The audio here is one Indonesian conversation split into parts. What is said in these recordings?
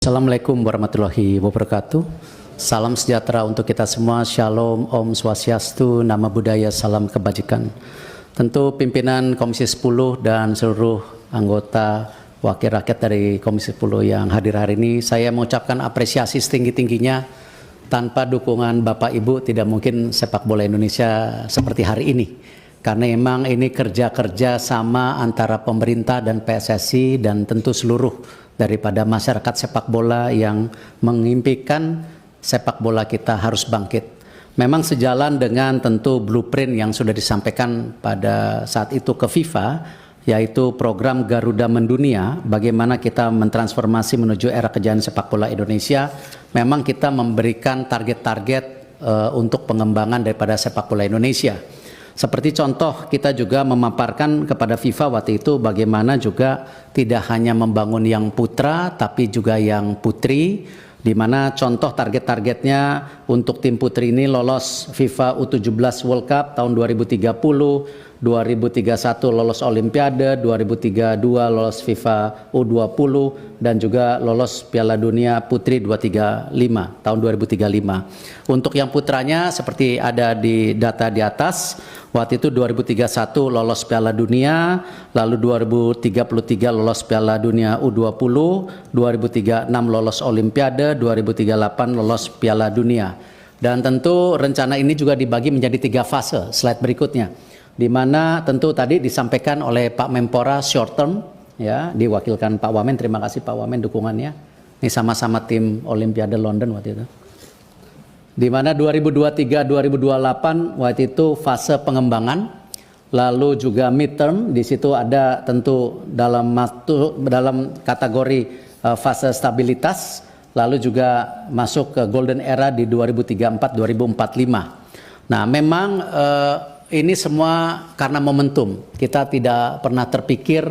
Assalamualaikum warahmatullahi wabarakatuh. Salam sejahtera untuk kita semua. Shalom, Om Swastiastu, Nama Budaya, Salam Kebajikan. Tentu pimpinan Komisi 10 dan seluruh anggota wakil rakyat dari Komisi 10 yang hadir hari ini, saya mengucapkan apresiasi setinggi-tingginya. Tanpa dukungan Bapak Ibu tidak mungkin sepak bola Indonesia seperti hari ini. Karena memang ini kerja-kerja sama antara pemerintah dan PSSI dan tentu seluruh daripada masyarakat sepak bola yang mengimpikan sepak bola kita harus bangkit. Memang sejalan dengan tentu blueprint yang sudah disampaikan pada saat itu ke FIFA, yaitu program Garuda Mendunia, bagaimana kita mentransformasi menuju era kejayaan sepak bola Indonesia. Memang kita memberikan target-target untuk pengembangan daripada sepak bola Indonesia. Seperti contoh, kita juga memaparkan kepada FIFA waktu itu bagaimana juga tidak hanya membangun yang putra tapi juga yang putri, di mana contoh target-targetnya untuk tim putri ini lolos FIFA U17 World Cup tahun 2030, 2031 lolos Olimpiade, 2032 lolos FIFA U20 dan juga lolos Piala Dunia Putri 235 tahun 2035. Untuk yang putranya seperti ada di data di atas, waktu itu 2031 lolos Piala Dunia, lalu 2033 lolos Piala Dunia U20, 2036 lolos Olimpiade, 2038 lolos Piala Dunia. Dan tentu rencana ini juga dibagi menjadi 3 fase, slide berikutnya. Di mana tentu tadi disampaikan oleh Pak Menpora short term, ya, diwakilkan Pak Wamen. Terima kasih Pak Wamen dukungannya. Ini sama-sama tim Olimpiade London waktu itu. Di mana 2023-2028 waktu itu fase pengembangan, lalu juga midterm. Di situ ada tentu dalam kategori fase stabilitas, lalu juga masuk ke golden era di 2034-2045. Nah, memang ini semua karena momentum. Kita tidak pernah terpikir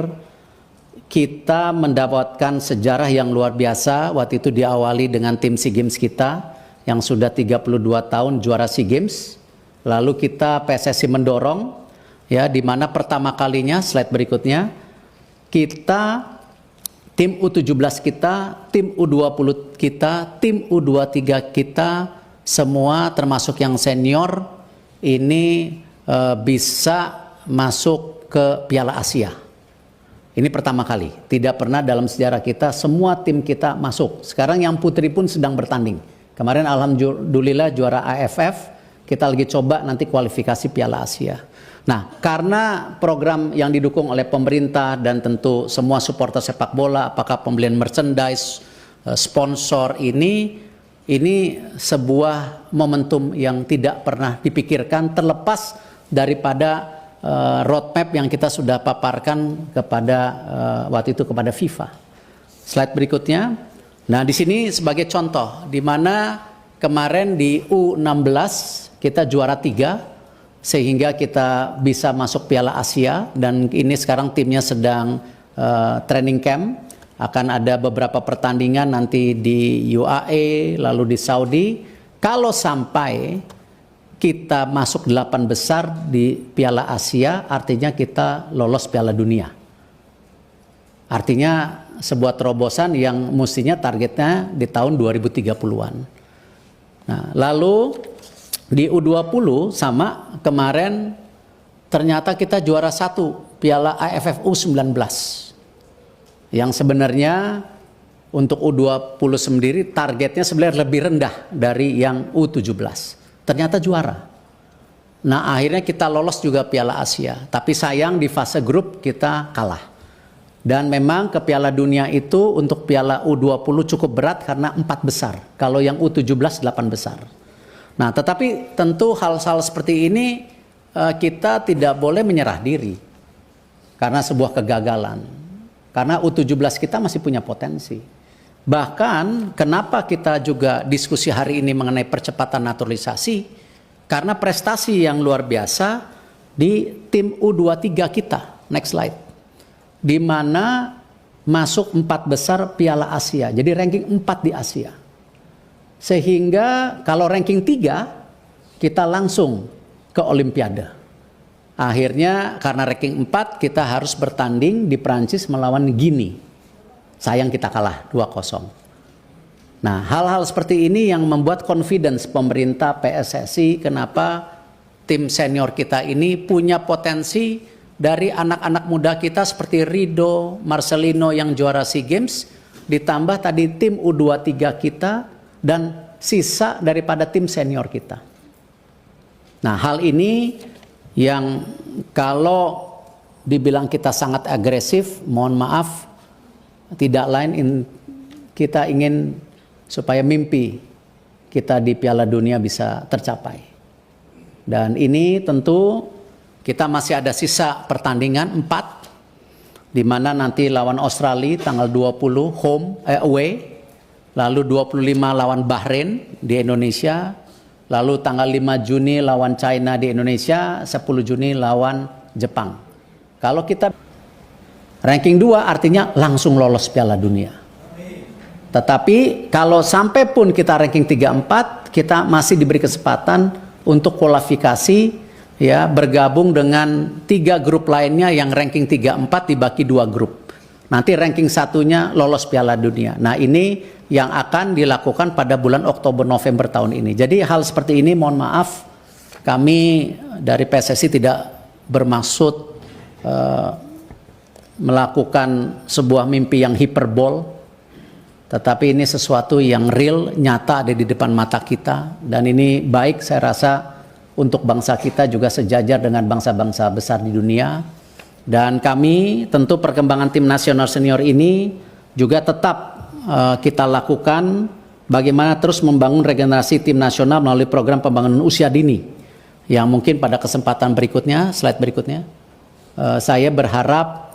kita mendapatkan sejarah yang luar biasa. Waktu itu diawali dengan tim SEA Games kita yang sudah 32 tahun juara SEA Games. Lalu kita PSSI mendorong, ya, di mana pertama kalinya, slide berikutnya, kita tim U17 kita, tim U20 kita, tim U23 kita, semua termasuk yang senior ini bisa masuk ke Piala Asia. Ini pertama kali, tidak pernah dalam sejarah kita semua tim kita masuk. Sekarang yang putri pun sedang bertanding. Kemarin alhamdulillah juara AFF, kita lagi coba nanti kualifikasi Piala Asia. Nah, karena program yang didukung oleh pemerintah dan tentu semua supporter sepak bola, apakah pembelian merchandise, sponsor, ini sebuah momentum yang tidak pernah dipikirkan, terlepas daripada roadmap yang kita sudah paparkan kepada waktu itu kepada FIFA. Slide berikutnya. Nah, di sini sebagai contoh, di mana kemarin di U16 kita juara 3, sehingga kita bisa masuk Piala Asia, dan ini sekarang timnya sedang training camp. Akan ada beberapa pertandingan nanti di UAE, lalu di Saudi. Kalau sampai kita masuk 8 besar di Piala Asia, artinya kita lolos Piala Dunia. Artinya sebuah terobosan yang mestinya targetnya di tahun 2030-an. Nah, lalu di U20 sama, kemarin ternyata kita juara 1 Piala AFF U19. Yang sebenarnya untuk U20 sendiri targetnya sebenarnya lebih rendah dari yang U17. Ternyata juara. Nah, akhirnya kita lolos juga Piala Asia. Tapi sayang di fase grup kita kalah. Dan memang ke Piala Dunia itu untuk Piala U20 cukup berat karena 4 besar. Kalau yang U17 8 besar. Nah, tetapi tentu hal-hal seperti ini kita tidak boleh menyerah diri. Karena sebuah kegagalan. Karena U17 kita masih punya potensi. Bahkan kenapa kita juga diskusi hari ini mengenai percepatan naturalisasi, karena prestasi yang luar biasa di tim U23 kita. Next slide. Di mana masuk 4 besar Piala Asia. Jadi ranking 4 di Asia. Sehingga kalau ranking 3 kita langsung ke Olimpiade. Akhirnya karena ranking 4 kita harus bertanding di Prancis melawan Guinea. Sayang kita kalah 2-0. Nah, hal-hal seperti ini yang membuat confidence pemerintah PSSI kenapa tim senior kita ini punya potensi dari anak-anak muda kita seperti Rido, Marcelino yang juara SEA Games, ditambah tadi tim U23 kita dan sisa daripada tim senior kita. Nah, hal ini yang kalau dibilang kita sangat agresif, mohon maaf, tidak lain kita ingin supaya mimpi kita di Piala Dunia bisa tercapai. Dan ini tentu kita masih ada sisa pertandingan 4, di mana nanti lawan Australia tanggal 20 away, lalu 25 lawan Bahrain di Indonesia, lalu tanggal 5 Juni lawan China di Indonesia, 10 Juni lawan Jepang. Kalau kita ranking 2 artinya langsung lolos Piala Dunia. Tetapi kalau sampai pun kita ranking 3-4, kita masih diberi kesempatan untuk kualifikasi, ya, bergabung dengan 3 grup lainnya yang ranking 3-4 dibagi 2 grup. Nanti ranking satunya lolos Piala Dunia. Nah, ini yang akan dilakukan pada bulan Oktober-November tahun ini. Jadi hal seperti ini mohon maaf, kami dari PSSI tidak bermaksud melakukan sebuah mimpi yang hiperbol, tetapi ini sesuatu yang real, nyata ada di depan mata kita, dan ini baik saya rasa untuk bangsa kita juga sejajar dengan bangsa-bangsa besar di dunia. Dan kami tentu perkembangan tim nasional senior ini juga tetap kita lakukan bagaimana terus membangun regenerasi tim nasional melalui program pembangunan usia dini, yang mungkin pada kesempatan berikutnya, slide berikutnya, saya berharap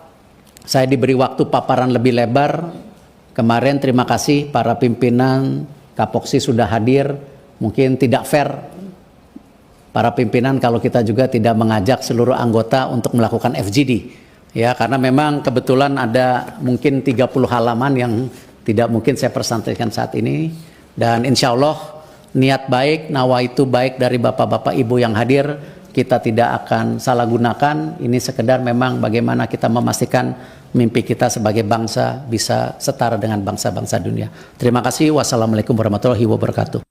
saya diberi waktu paparan lebih lebar. Kemarin terima kasih para pimpinan Kapoksi sudah hadir. Mungkin tidak fair para pimpinan kalau kita juga tidak mengajak seluruh anggota untuk melakukan FGD. Ya, karena memang kebetulan ada mungkin 30 halaman yang tidak mungkin saya presentasikan saat ini. Dan insya Allah niat baik, nawaitu baik dari bapak-bapak ibu yang hadir, kita tidak akan salah gunakan. Ini sekedar memang bagaimana kita memastikan mimpi kita sebagai bangsa bisa setara dengan bangsa-bangsa dunia. Terima kasih. Wassalamualaikum warahmatullahi wabarakatuh.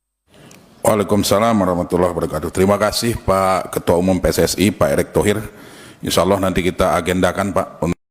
Waalaikumsalam warahmatullahi wabarakatuh. Terima kasih Pak Ketua Umum PSSI, Pak Erick Thohir. Insya Allah nanti kita agendakan Pak.